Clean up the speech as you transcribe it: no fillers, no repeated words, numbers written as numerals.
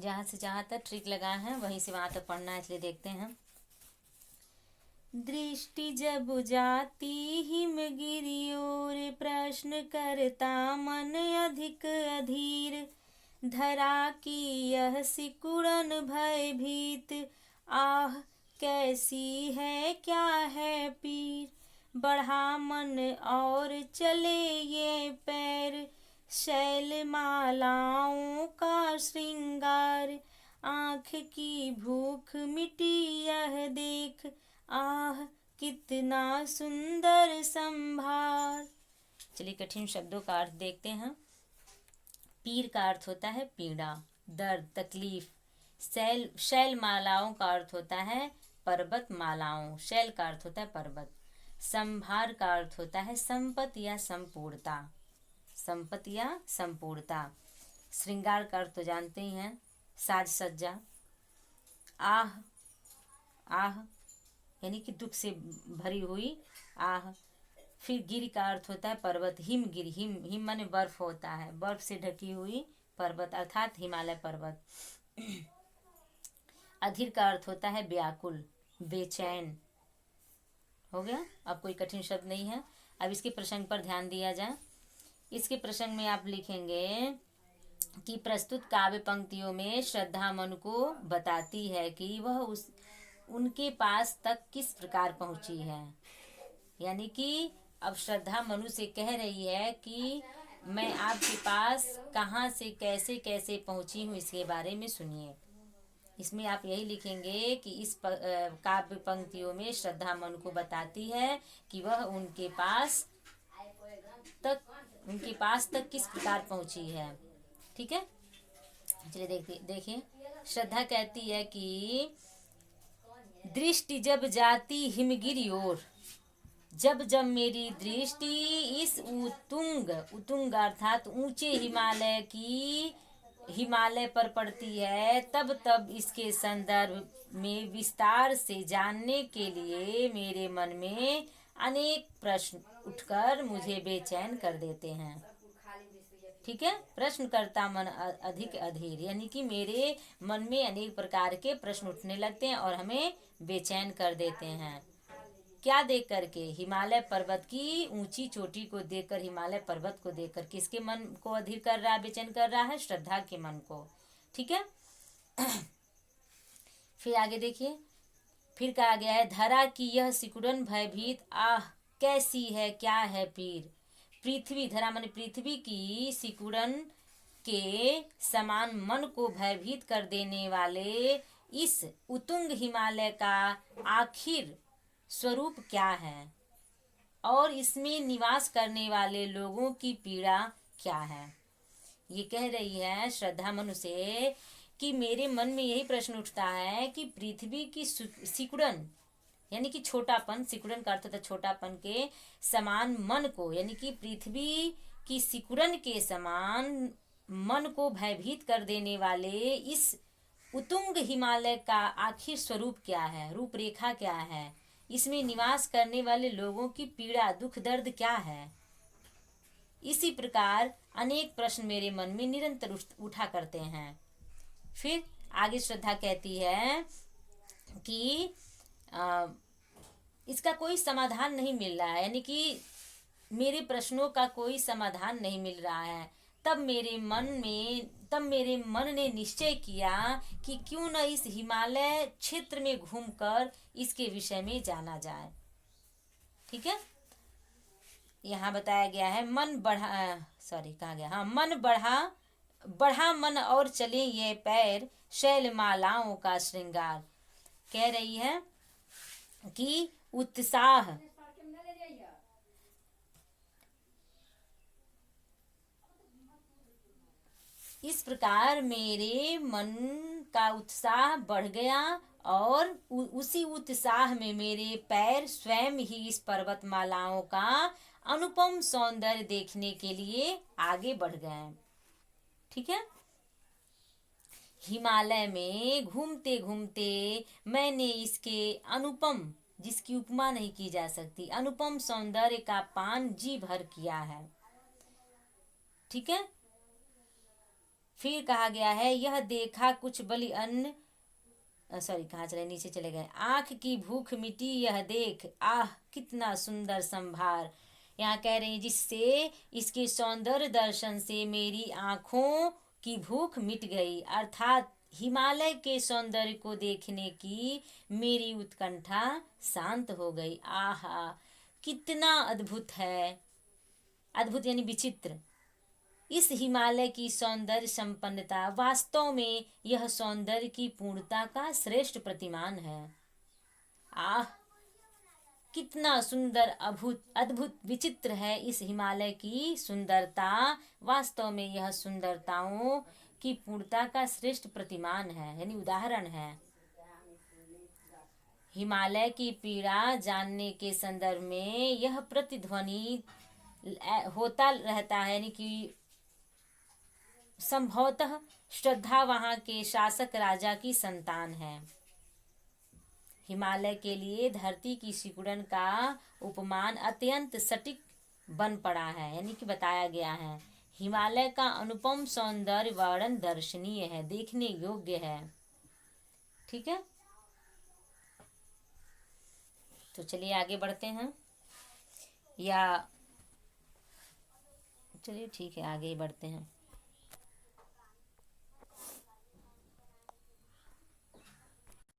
जहाँ से जहाँ तक ट्रिक लगाए हैं वहीं से वहाँ तक पढ़ना है, इसलिए देखते हैं। दृष्टि जब जाती हिमगिरी ओर, प्रश्न करता मन अधिक अधीर। धरा की यह सिकुड़न भयभीत, आह कैसी है क्या है पीर। बढ़ा मन और चले ये पैर, शैलमालाओं का श्रृंगार। आँख की भूख मिटी यह देख, आह कितना सुंदर संभार। चलिए कठिन शब्दों का अर्थ देखते हैं। पीर का अर्थ होता है पीड़ा, दर्द, तकलीफ। शैल मालाओं का अर्थ होता है पर्वत मालाओं, शैल का अर्थ होता है पर्वत। संभार का अर्थ होता है संपत्ति या संपूर्णता, संपत्ति या संपूर्णता। श्रृंगार का अर्थ तो जानते ही हैं, साज सज्जा। आह, आह यानी कि दुख से भरी हुई आह। फिर गिर का अर्थ होता है पर्वत, हिमगिरी, हिम माने बर्फ होता है, बर्फ से ढकी हुई पर्वत अर्थात हिमालय पर्वत। अधीर का अर्थ होता है व्याकुल, बेचैन। हो गया, अब कोई कठिन शब्द नहीं है। अब इसके प्रसंग पर ध्यान दिया जाए। इसके प्रसंग में आप लिखेंगे कि प्रस्तुत काव्य पंक्तियों में श्रद्धा मनु को बताती है कि वह उनके पास तक किस प्रकार पहुंची है। यानी कि अब श्रद्धा मनु से कह रही है कि मैं आपके पास कहाँ से कैसे कैसे पहुंची हूँ, इसके बारे में सुनिए। इसमें आप यही लिखेंगे कि इस काव्य पंक्तियों में श्रद्धा मनु को बताती है कि वह उनके पास तक किस प्रकार पहुंची है। ठीक है, चलिए देखिए। श्रद्धा कहती है कि दृष्टि जब जाती हिमगिरी ओर, जब जब मेरी दृष्टि इस उतुंग अर्थात ऊंचे हिमालय पर पड़ती है, तब तब इसके संदर्भ में विस्तार से जानने के लिए मेरे मन में अनेक प्रश्न उठकर मुझे बेचैन कर देते हैं। ठीक है, प्रश्न करता मन अधिक अधीर, यानी कि मेरे मन में अनेक प्रकार के प्रश्न उठने लगते हैं और हमें बेचैन कर देते हैं। क्या देख करके? हिमालय पर्वत की ऊंची चोटी को देखकर, हिमालय पर्वत को देखकर किसके मन को अधीर कर रहा है, बेचैन कर रहा है? श्रद्धा के मन को। ठीक है, फिर आगे देखिए, फिर कहा गया है धरा की यह सिकुड़न भयभीत, आह कैसी है क्या है पीर। पृथ्वी, धरा माने पृथ्वी की सिकुड़न के समान मन को भयभीत कर देने वाले इस उतुंग हिमालय का आखिर स्वरूप क्या है और इसमें निवास करने वाले लोगों की पीड़ा क्या है। ये कह रही है श्रद्धा मनु से कि मेरे मन में यही प्रश्न उठता है कि पृथ्वी की सिकुड़न यानी कि छोटापन, सिकुड़न का अर्थ था छोटापन के समान मन को, यानी कि पृथ्वी की सिकुड़न के समान मन को भयभीत कर देने वाले इस उतुंग हिमालय का आखिर स्वरूप क्या है, रूपरेखा क्या है, इसमें निवास करने वाले लोगों की पीड़ा, दुख, दर्द क्या है। इसी प्रकार अनेक प्रश्न मेरे मन में निरंतर उठा करते हैं। फिर आगे श्रद्धा कहती है कि इसका कोई समाधान नहीं मिल रहा है, यानी कि मेरे प्रश्नों का कोई समाधान नहीं मिल रहा है। तब मेरे मन ने निश्चय किया कि क्यों न इस हिमालय क्षेत्र में घूमकर इसके विषय में जाना जाए। ठीक है, यहाँ बताया गया है मन बढ़ा मन और चले ये पैर, शैलमालाओं का श्रृंगार। कह रही है कि उत्साह, इस प्रकार मेरे मन का उत्साह बढ़ गया और उसी उत्साह में मेरे पैर स्वयं ही इस पर्वतमालाओं का अनुपम सौंदर्य देखने के लिए आगे बढ़ गए। ठीक है, हिमालय में घूमते घूमते मैंने इसके अनुपम, जिसकी उपमा नहीं की जा सकती, अनुपम सौंदर्य का पान जी भर किया है। ठीक है, फिर कहा गया है, यह देखा कुछ बलि अन्न, सॉरी कहाँ चले, नीचे चले गए। आंख की भूख मिटी यह देख, आह कितना सुंदर संभार। यहाँ कह रही हैं, जिससे इसके सौंदर्य दर्शन से मेरी आंखों की भूख मिट गई, अर्थात हिमालय के सौंदर्य को देखने की मेरी उत्कंठा शांत हो गई। आहा कितना अद्भुत है, अद्भुत यानी विचित्र। इस हिमालय की सौंदर्य संपन्नता वास्तव में यह सौंदर्य की पूर्णता का श्रेष्ठ प्रतिमान है। आह कितना सुंदर, अद्भुत अद्भुत विचित्र है इस हिमालय की सुंदरता, वास्तव में यह सुंदरताओं की पूर्णता का श्रेष्ठ प्रतिमान है, यानी उदाहरण है। हिमालय की पीड़ा जानने के संदर्भ में यह प्रतिध्वनि होता रहता है, यानी कि संभवतः श्रद्धा वहाँ के शासक राजा की संतान है। हिमालय के लिए धरती की सिकुड़न का उपमान अत्यंत सटीक बन पड़ा है, यानी कि बताया गया है। हिमालय का अनुपम सौंदर्य वर्णन दर्शनीय है, देखने योग्य है। ठीक है, तो चलिए आगे बढ़ते हैं, या चलिए ठीक है आगे ही बढ़ते हैं।